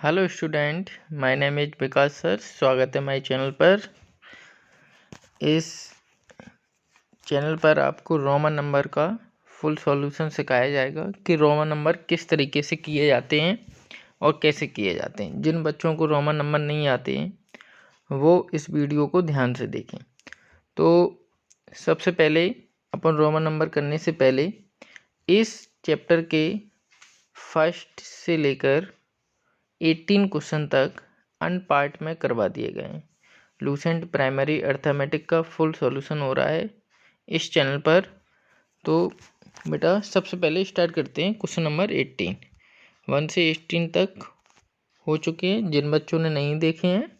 Hello student, my name is Vikas sir. स्वागत है my channel पर। इस चैनल पर आपको रोमन नंबर का फुल सॉल्यूशन सिखाया जाएगा कि रोमन नंबर किस तरीके से किए जाते हैं और कैसे किए जाते हैं। जिन बच्चों को रोमन नंबर नहीं आते हैं वो इस वीडियो को ध्यान से देखें। तो सबसे पहले अपन रोमन नंबर करने से पहले इस चैप्टर के फर्स्ट से लेकर 18 क्वेश्चन तक अन पार्ट में करवा दिए गए हैं। लूसेंट प्राइमरी अर्थमेटिक का फुल सॉल्यूशन हो रहा है इस चैनल पर। तो बेटा सबसे पहले स्टार्ट करते हैं क्वेश्चन नंबर 18। 1 से 18 तक हो चुके हैं। जिन बच्चों ने नहीं देखे हैं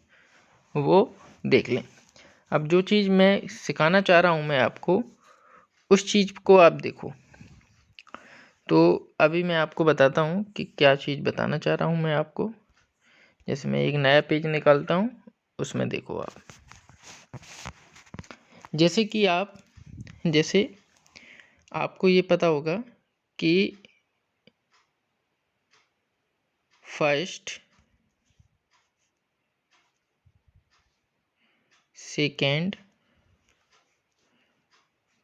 वो देख लें। अब जो चीज़ मैं सिखाना चाह रहा हूँ मैं आपको, उस चीज़ को आप देखो। तो अभी मैं आपको बताता हूँ कि क्या चीज़ बताना चाह रहा हूँ मैं आपको। जैसे मैं एक नया पेज निकालता हूँ, उसमें देखो आप। जैसे आपको ये पता होगा कि first, second,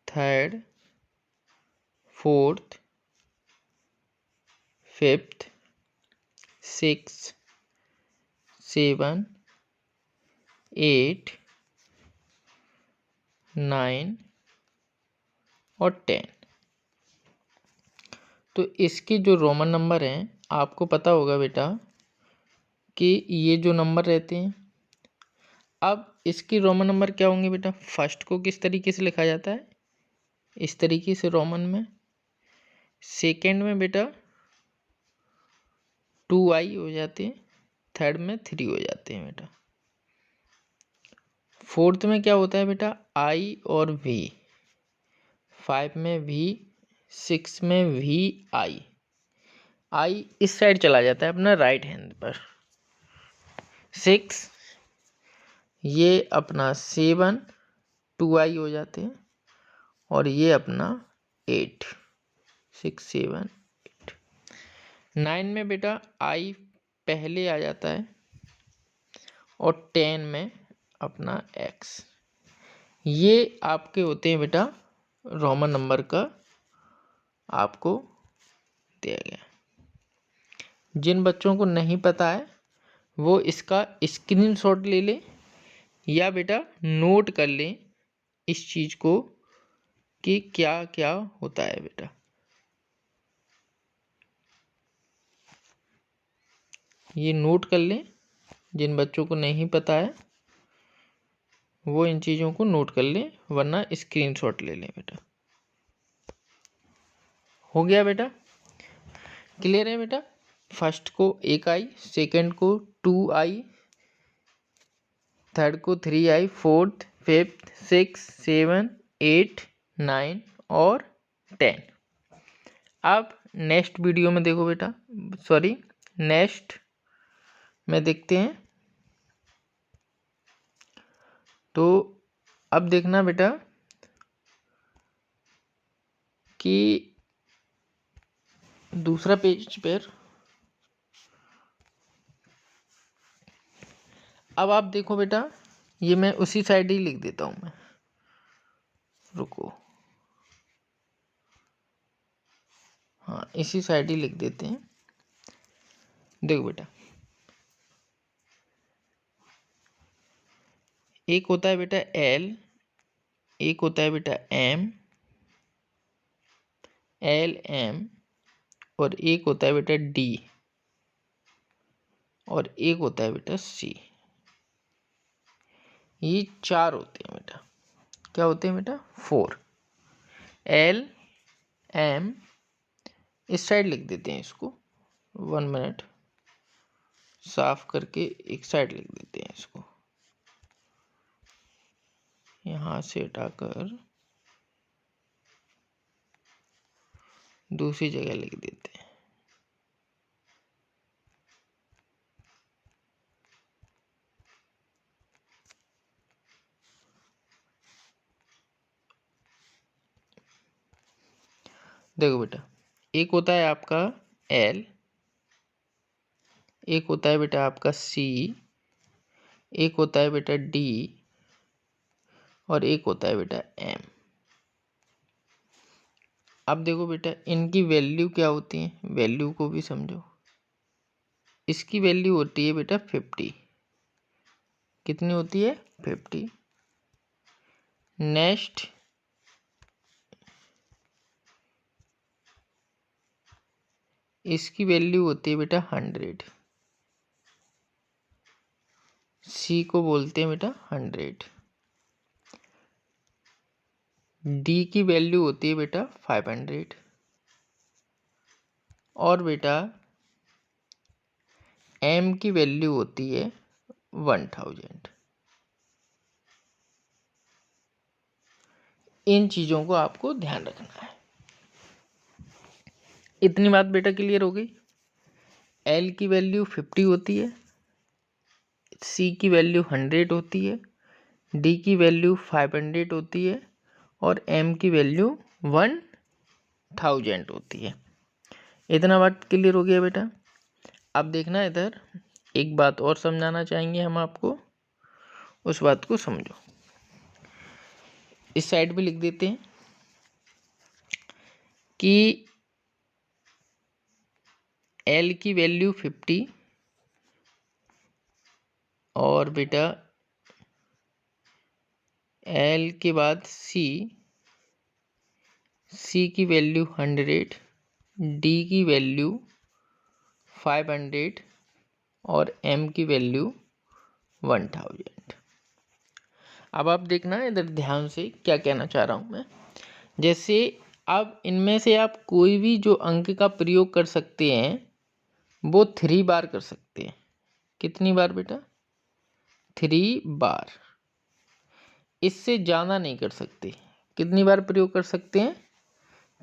third, fourth, fifth, six, 7, 8, 9 और 10। तो इसके जो रोमन नंबर हैं आपको पता होगा बेटा कि ये जो नंबर रहते हैं। अब इसके रोमन नंबर क्या होंगे बेटा? फर्स्ट को किस तरीके से लिखा जाता है? इस तरीके से रोमन में। सेकेंड में बेटा 2i हो जाते हैं। थर्ड में 3 हो जाते हैं बेटा। फोर्थ में क्या होता है बेटा? i और v। 5 में v, 6 में v i इस साइड चला जाता है अपना राइट हैंड पर। 6 ये अपना 7 2i हो जाते हैं और ये अपना 8 6 7 8। 9 में बेटा i पहले आ जाता है और 10 में अपना x। ये आपके होते हैं बेटा रोमन नंबर का आपको दिया गया। जिन बच्चों को नहीं पता है वो इसका स्क्रीनशॉट ले लें या बेटा नोट कर लें इस चीज़ को कि क्या क्या होता है बेटा। ये नोट कर लें। जिन बच्चों को नहीं पता है वो इन चीज़ों को नोट कर लें, वरना स्क्रीनशॉट ले लें बेटा। हो गया बेटा? क्लियर है बेटा? फर्स्ट को 1i, सेकंड को 2i, थर्ड को 3i, फोर्थ, फिफ्थ, 6, 7, 8, 9 और 10। अब नेक्स्ट वीडियो में देखो बेटा, सॉरी नेक्स्ट में देखते हैं। तो अब देखना बेटा कि दूसरा पेज पर अब आप देखो बेटा, ये मैं उसी साइड ही लिख देता हूँ मैं। रुको, हाँ इसी साइड ही लिख देते हैं। देखो बेटा, एक होता है बेटा L, एक होता है बेटा M, LM, और एक होता है बेटा D, और एक होता है बेटा C। ये 4 होते हैं बेटा। क्या होते हैं बेटा? 4। L M, इस साइड लिख देते हैं इसको। 1 मिनट, साफ करके एक साइड लिख देते हैं इसको। यहाँ से हटाकर दूसरी जगह लिख देते हैं। देखो बेटा, एक होता है आपका L, एक होता है बेटा आपका सी, एक होता है बेटा डी और एक होता है बेटा एम। अब देखो बेटा इनकी वैल्यू क्या होती है, वैल्यू को भी समझो। इसकी वैल्यू होती है बेटा 50। कितनी होती है? 50। नेक्स्ट इसकी वैल्यू होती है बेटा 100। सी को बोलते हैं बेटा 100। डी की वैल्यू होती है बेटा 500 और बेटा एम की वैल्यू होती है 1000। इन चीज़ों को आपको ध्यान रखना है। इतनी बात बेटा क्लियर हो गई। एल की वैल्यू 50 होती है, सी की वैल्यू 100 होती है, डी की वैल्यू 500 होती है और एम की वैल्यू 1000 होती है। इतना बात क्लियर हो गया बेटा। अब देखना इधर एक बात और समझाना चाहेंगे हम आपको, उस बात को समझो। इस साइड पे लिख देते हैं कि एल की वैल्यू 50 और बेटा एल के बाद सी की वैल्यू 100, डी की वैल्यू 500 और एम की वैल्यू 1000। अब आप देखना इधर ध्यान से क्या कहना चाह रहा हूँ मैं। जैसे अब इनमें से आप कोई भी जो अंक का प्रयोग कर सकते हैं वो 3 बार कर सकते हैं। कितनी बार बेटा? 3 बार। इससे ज़्यादा नहीं कर सकते। कितनी बार प्रयोग कर सकते हैं?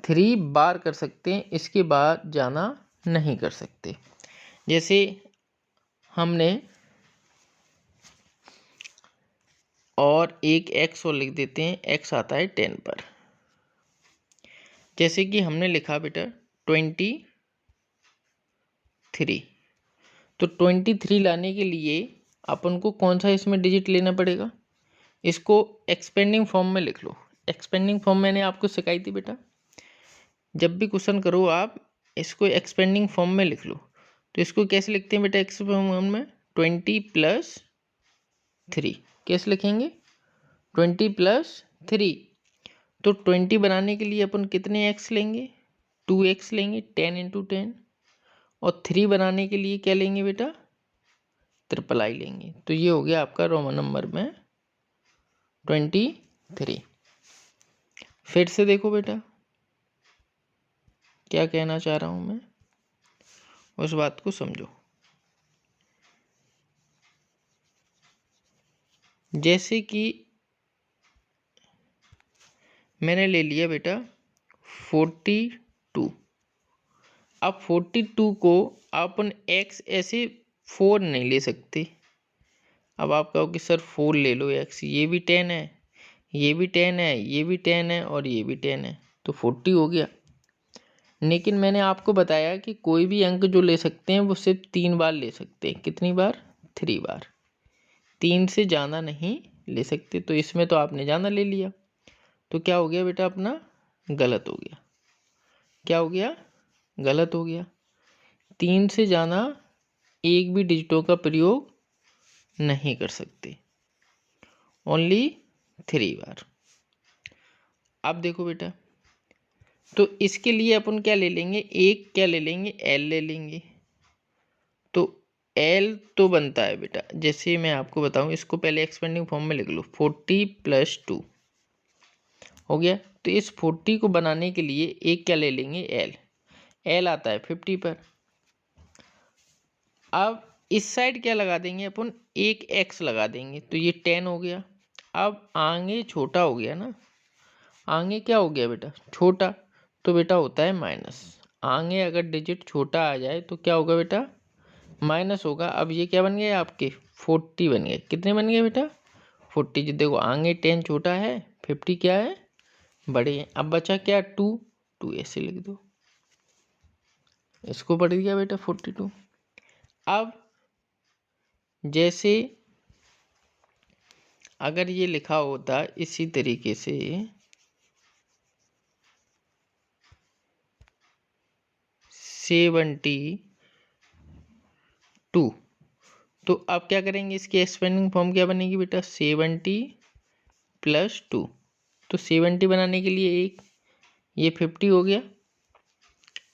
3 बार कर सकते हैं, इसके बाद ज़्यादा नहीं कर सकते। जैसे हमने और एक x और लिख देते हैं, x आता है 10 पर। जैसे कि हमने लिखा बेटा 23, तो 23 लाने के लिए अपन को कौन सा इसमें डिजिट लेना पड़ेगा? इसको एक्सपेंडिंग फॉर्म में लिख लो। एक्सपेंडिंग फॉर्म मैंने आपको सिखाई थी बेटा। जब भी क्वेश्चन करो आप इसको एक्सपेंडिंग फॉर्म में लिख लो। तो इसको कैसे लिखते हैं बेटा एक्सपेंडिंग फॉर्म में? 20 + 3। कैसे लिखेंगे? 20 + 3। तो 20 बनाने के लिए अपन कितने x लेंगे? 2x लेंगे, 10 × 10। और 3 बनाने के लिए क्या लेंगे बेटा? ट्रिपल आई लेंगे। तो ये हो गया आपका रोमन नंबर में 23। फिर से देखो बेटा क्या कहना चाह रहा हूँ मैं, उस बात को समझो। जैसे कि मैंने ले लिया बेटा 42। अब 42 को अपन x ऐसे 4 नहीं ले सकते। अब आप कहो कि सर 4 ले लो x, ये भी 10 है, ये भी 10 है, ये भी 10 है और ये भी 10 है, तो 40 हो गया। लेकिन मैंने आपको बताया कि कोई भी अंक जो ले सकते हैं वो सिर्फ 3 बार ले सकते हैं। कितनी बार? 3 बार। 3 से ज़्यादा नहीं ले सकते। तो इसमें तो आपने ज़्यादा ले लिया, तो क्या हो गया बेटा अपना? गलत हो गया। क्या हो गया? गलत हो गया। 3 से ज़्यादा एक भी डिजिटों का प्रयोग नहीं कर सकते, ओनली 3 बार। अब देखो बेटा, तो इसके लिए अपन क्या ले लेंगे? एक क्या ले लेंगे? एल ले लेंगे। तो एल तो बनता है बेटा, जैसे मैं आपको बताऊं, इसको पहले एक्सपेंडिंग फॉर्म में लिख लो। 40 + 2 हो गया। तो इस 40 को बनाने के लिए एक क्या ले लेंगे? एल। एल आता है 50 पर। अब इस साइड क्या लगा देंगे अपन? एक एक्स लगा देंगे, तो ये 10 हो गया। अब आगे छोटा हो गया ना, आगे क्या हो गया बेटा? छोटा। तो बेटा होता है माइनस। आगे अगर डिजिट छोटा आ जाए तो क्या होगा बेटा? माइनस होगा। अब ये क्या बन गए आपके? 40 बन गए। कितने बन गए बेटा? 40। जो देखो आगे 10 छोटा है, 50 क्या है? बड़े हैं। अब बचा क्या? 2 ऐसे लिख दो। इसको पड़ गया बेटा 42। अब जैसे अगर ये लिखा होता इसी तरीके से 72, तो अब क्या करेंगे, इसकी एक्सपेंडिंग फॉर्म क्या बनेगी बेटा, 70+2। तो 70 बनाने के लिए एक, ये 50 हो गया,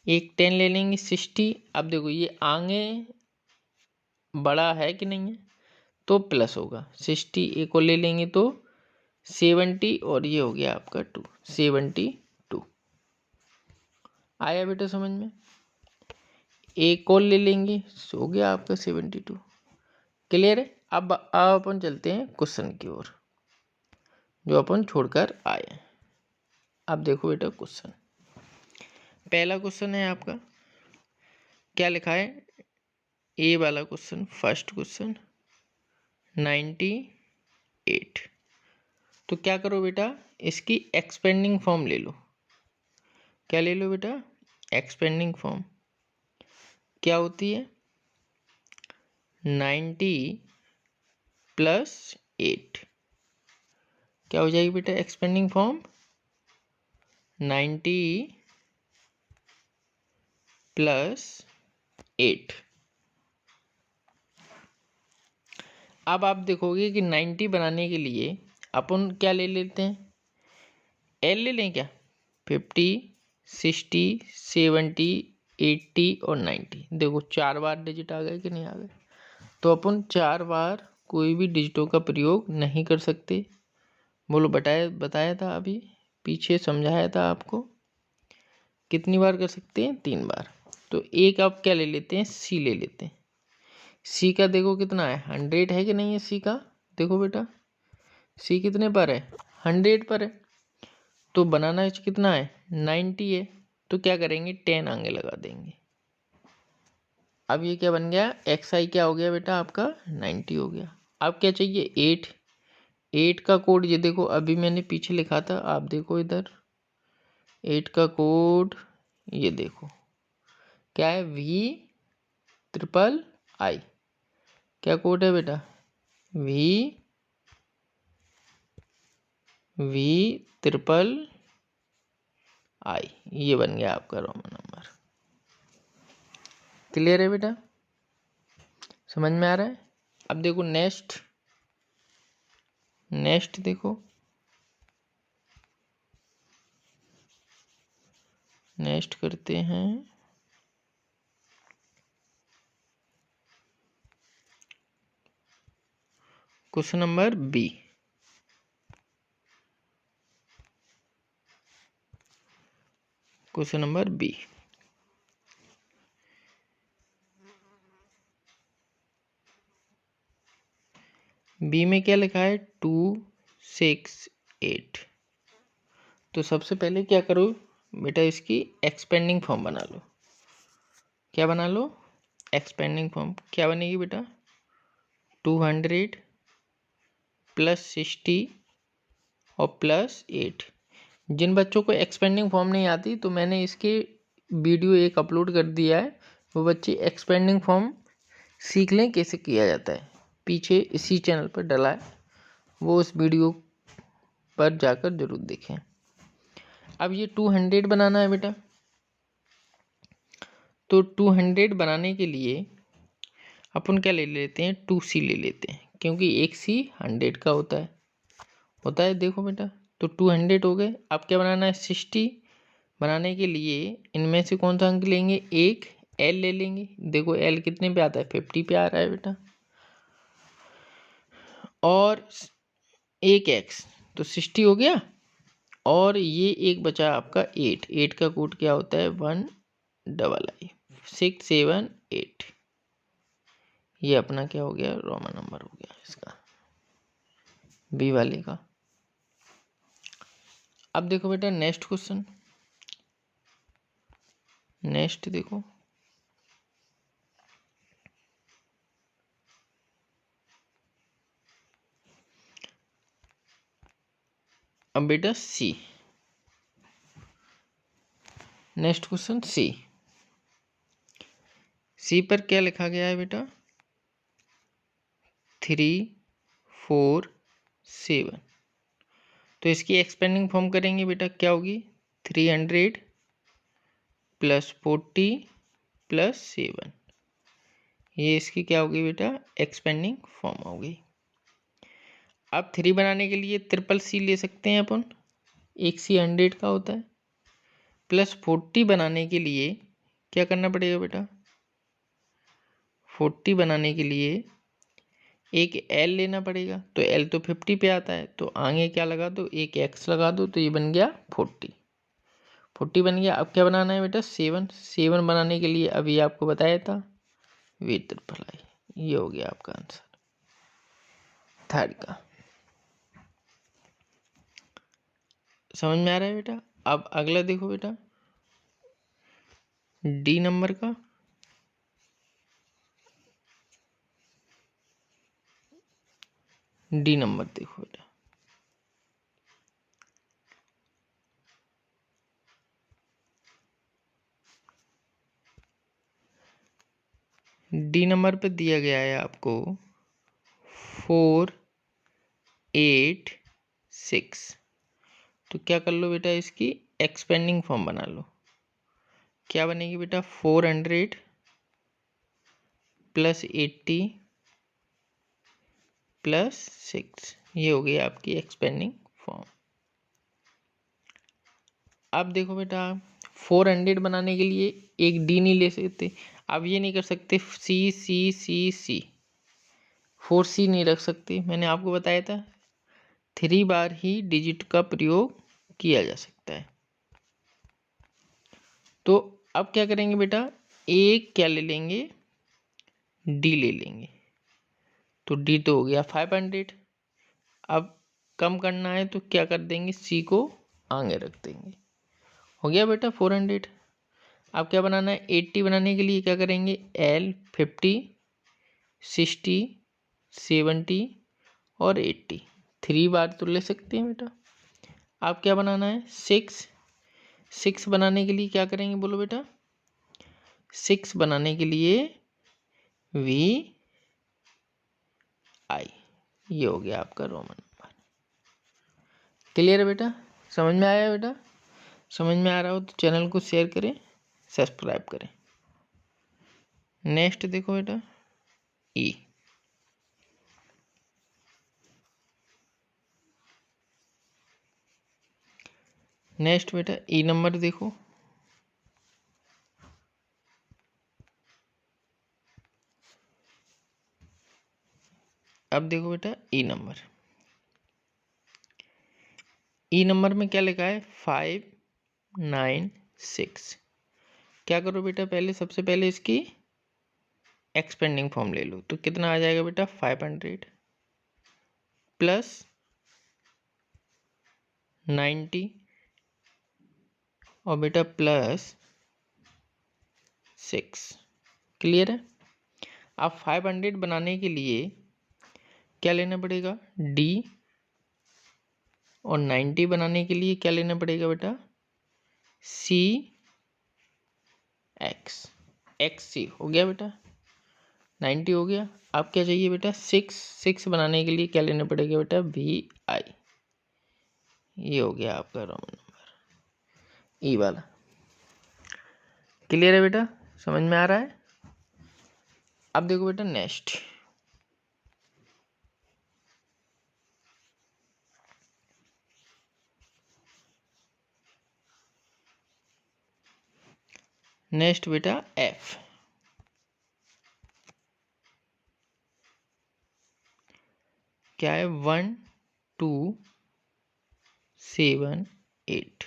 एक 10 ले लेंगे 60। अब देखो ये आगे बड़ा है कि नहीं है, तो प्लस होगा 60, एक और ले लेंगे तो 70, और ये हो गया आपका 2, 72 आया बेटा समझ में। एक और ले लेंगे, हो गया आपका 72। क्लियर है। अब अपन चलते हैं क्वेश्चन की ओर जो अपन छोड़कर आए। अब देखो बेटा क्वेश्चन, पहला क्वेश्चन है आपका, क्या लिखा है, ए वाला क्वेश्चन, फर्स्ट क्वेश्चन 98। तो क्या करो बेटा, इसकी एक्सपेंडिंग फॉर्म ले लो। क्या ले लो बेटा, एक्सपेंडिंग फॉर्म क्या होती है, 90+8। क्या हो जाएगी बेटा एक्सपेंडिंग फॉर्म, 90+8। अब आप देखोगे कि 90 बनाने के लिए अपन क्या ले लेते हैं, एल ले लें क्या, 50, 60, 70, 80 और 90। देखो 4 बार डिजिट आ गए कि नहीं आ गए, तो अपन 4 बार कोई भी डिजिटों का प्रयोग नहीं कर सकते। बोलो, बताया था अभी, पीछे समझाया था आपको। कितनी बार कर सकते हैं, 3 बार। तो एक आप क्या ले लेते हैं, सी ले लेते हैं। सी का देखो कितना है, 100 है कि नहीं है सी का, देखो बेटा सी कितने पर है, 100 पर है। तो बनाना कितना है, 90 है। तो क्या करेंगे, 10 आगे लगा देंगे। अब ये क्या बन गया, एक्स आई क्या हो गया बेटा आपका, 90 हो गया। अब क्या चाहिए, 8। 8 का कोड ये देखो, अभी मैंने पीछे लिखा था, आप देखो इधर 8 का कोड, ये देखो क्या है, VIII। क्या कोड है बेटा, VIII। ये बन गया आपका रोमन नंबर। क्लियर है बेटा, समझ में आ रहा है। अब देखो नेक्स्ट देखो, नेक्स्ट करते हैं question number B. Question number B, B में क्या लिखा है, 268। तो सबसे पहले क्या करो बेटा, इसकी एक्सपेंडिंग फॉर्म बना लो। क्या बना लो, एक्सपेंडिंग फॉर्म। क्या बनेगी बेटा, 200+60 और +8। जिन बच्चों को एक्सपेंडिंग फॉर्म नहीं आती, तो मैंने इसके वीडियो एक अपलोड कर दिया है, वो बच्चे एक्सपेंडिंग फॉर्म सीख लें कैसे किया जाता है, पीछे इसी चैनल पर डला है, वो उस वीडियो पर जाकर जरूर देखें। अब ये 200 बनाना है बेटा, तो 200 बनाने के लिए अपन क्या ले लेते हैं, 2C ले लेते हैं, क्योंकि एक C 100 का होता है देखो बेटा। तो 200 हो गए। अब क्या बनाना है, 60 बनाने के लिए इनमें से कौन सा अंक लेंगे, एक L ले लेंगे। देखो L कितने पे आता है, 50 पे आ रहा है बेटा, और एक X, तो 60 हो गया। और ये एक बचा आपका 8 का कोड क्या होता है, 1II 678। ये अपना क्या हो गया, रोमन नंबर हो गया इसका, बी वाले का। अब देखो बेटा नेक्स्ट क्वेश्चन, नेक्स्ट देखो, अब बेटा सी, नेक्स्ट क्वेश्चन सी। सी पर क्या लिखा गया है बेटा? 347। तो इसकी एक्सपेंडिंग फॉर्म करेंगे बेटा, क्या होगी? 300 + 40 + 7। ये इसकी क्या होगी बेटा? एक्सपेंडिंग फॉर्म होगी। अब 3 बनाने के लिए ट्रिपल सी ले सकते हैं अपन, एक सी 100 का होता है। +40 बनाने के लिए क्या करना पड़ेगा बेटा? 40 बनाने के लिए एक एल लेना पड़ेगा। तो एल तो 50 पे आता है, तो आगे क्या लगा दो? एक एक्स लगा दो, तो ये बन गया 40 बन गया। अब क्या बनाना है बेटा? 7 बनाने के लिए अभी आपको बताया था वी ट्रिपल आई। ये हो गया आपका आंसर थर्ड का। समझ में आ रहा है बेटा? अब अगला देखो बेटा, डी नंबर का। डी नंबर देखो बेटा, डी नंबर पे दिया गया है आपको 486। तो क्या कर लो बेटा? इसकी एक्सपेंडिंग फॉर्म बना लो। क्या बनेगी बेटा? 400 + 80 + 6। ये हो गई आपकी एक्सपेंडिंग फॉर्म। अब देखो बेटा, 400 बनाने के लिए एक डी नहीं ले सकते। अब ये नहीं कर सकते सी सी सी सी, 4C नहीं रख सकते। मैंने आपको बताया था 3 बार ही डिजिट का प्रयोग किया जा सकता है। तो अब क्या करेंगे बेटा? एक क्या ले लेंगे? डी ले लेंगे। तो डी तो हो गया 500। अब कम करना है तो क्या कर देंगे? सी को आगे रख देंगे। हो गया बेटा 400। अब क्या बनाना है? 80 बनाने के लिए क्या करेंगे? एल 50 60 70 और 80, 3 बार तो ले सकते हैं बेटा। अब क्या बनाना है? 6 बनाने के लिए क्या करेंगे बोलो बेटा? 6 बनाने के लिए वी आई। ये हो गया आपका रोमन नंबर। क्लियर है बेटा? समझ में आया बेटा? समझ में आ रहा हो तो चैनल को शेयर करें, सब्सक्राइब करें। नेक्स्ट देखो बेटा, ई। नेक्स्ट बेटा ई नंबर देखो। अब देखो बेटा ई नंबर। ई नंबर में क्या लिखा है? 596। क्या करो बेटा? पहले सबसे पहले इसकी एक्सपेंडिंग फॉर्म ले लो। तो कितना आ जाएगा बेटा? 500 + 90 और बेटा +6। क्लियर है? अब 500 बनाने के लिए क्या लेना पड़ेगा? डी। और 90 बनाने के लिए क्या लेना पड़ेगा बेटा? सी एक्स सी। हो गया बेटा, 90 हो गया। अब क्या चाहिए बेटा? 6 बनाने के लिए क्या लेना पड़ेगा बेटा? वी आई। ये हो गया आपका रोमन नंबर ई वाला। क्लियर है बेटा? समझ में आ रहा है? अब देखो बेटा नेक्स्ट, नेक्स्ट बेटा एफ। क्या है? 1 2 7 8।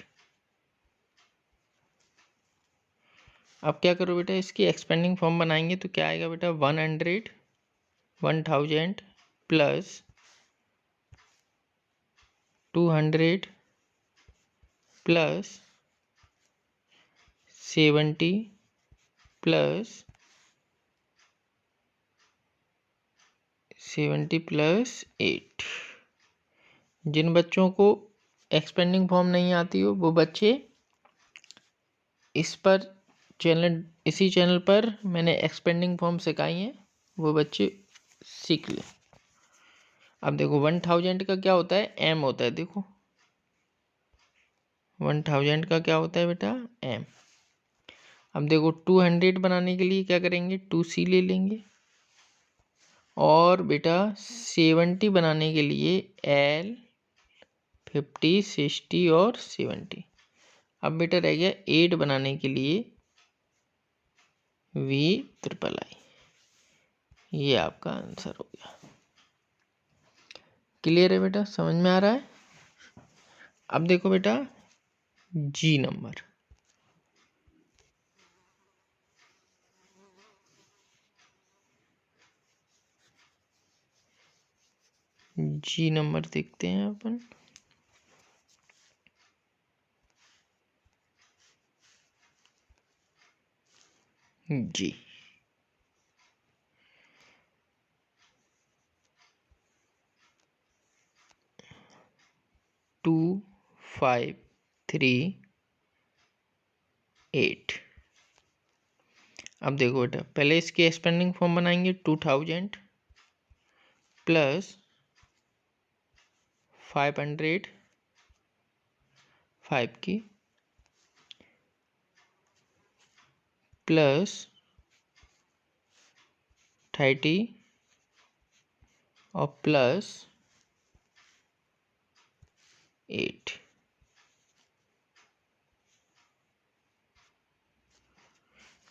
अब क्या करो बेटा? इसकी एक्सपेंडिंग फॉर्म बनाएंगे तो क्या आएगा बेटा? 100 1000 + 200 + 70 + 8। जिन बच्चों को एक्सपेंडिंग फॉर्म नहीं आती हो वो बच्चे इस पर इसी चैनल पर मैंने एक्सपेंडिंग फॉर्म सिखाई हैं, वो बच्चे सीख लें। अब देखो 1000 का क्या होता है, एम होता है। देखो 1000 का क्या होता है बेटा, एम। अब देखो 200 बनाने के लिए क्या करेंगे, 2C ले लेंगे। और बेटा 70 बनाने के लिए L, 50, 60 और 70। अब बेटा रह गया 8 बनाने के लिए VIII। ये आपका आंसर हो गया। क्लियर है बेटा, समझ में आ रहा है। अब देखो बेटा जी नंबर, जी नंबर देखते हैं अपन। जी 2538। अब देखो बेटा पहले इसकी एक्सपेंडिंग फॉर्म बनाएंगे, 2000 प्लस 500 5 की प्लस 30 और प्लस 8।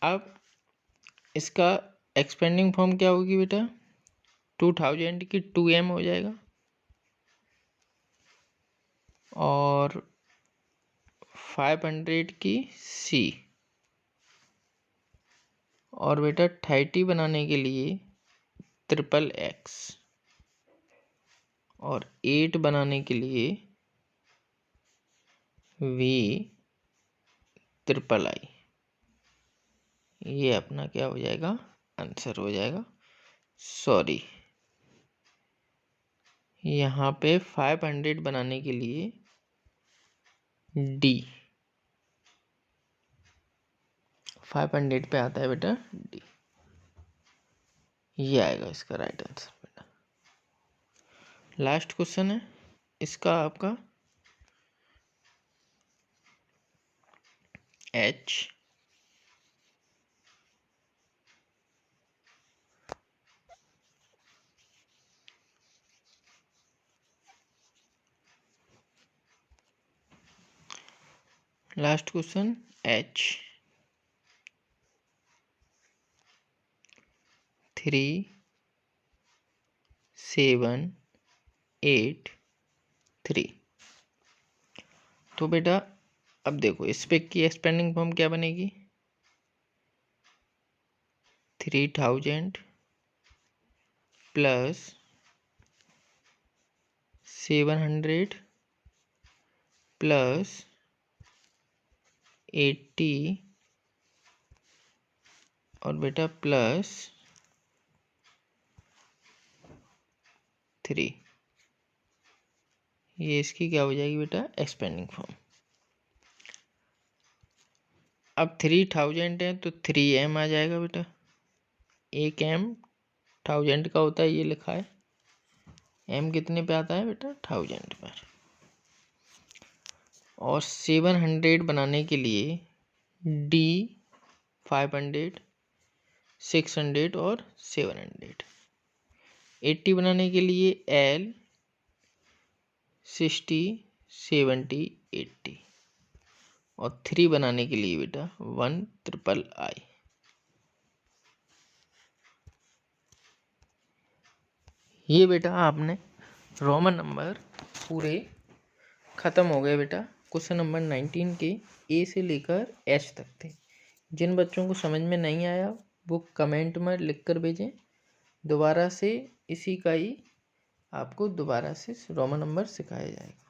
अब इसका एक्सपेंडिंग फॉर्म क्या होगी बेटा, 2000 की 2M हो जाएगा और 500 की C और बेटा 30 बनाने के लिए XXX और 8 बनाने के लिए VIII। ये अपना क्या हो जाएगा, आंसर हो जाएगा। सॉरी, यहाँ पे 500 बनाने के लिए D, 500 पे आता है बेटा D। ये आएगा इसका राइट आंसर बेटा। लास्ट क्वेश्चन है इसका आपका H लास्ट क्वेश्चन H 3 7 8 3। तो बेटा अब देखो इस पे की एक्सपेंडिंग फॉर्म क्या बनेगी, 3000 प्लस 700 प्लस 80 और बेटा प्लस 3। ये इसकी क्या हो जाएगी बेटा, एक्सपेंडिंग फॉर्म। अब 3000 है तो 3M आ जाएगा बेटा। एक M 1000 का होता है, ये लिखा है। M कितने पे आता है बेटा, 1000 पर। और 700 बनाने के लिए D 500 600 और 700। 80 बनाने के लिए L 60 70 80 और 3 बनाने के लिए बेटा 1 III। ये बेटा आपने रोमन नंबर पूरे ख़त्म हो गए बेटा। क्वेश्चन नंबर 19 के A से लेकर H तक थे। जिन बच्चों को समझ में नहीं आया वो कमेंट में लिख कर भेजें, दोबारा से इसी का ही आपको दोबारा से रोमन नंबर सिखाया जाएगा।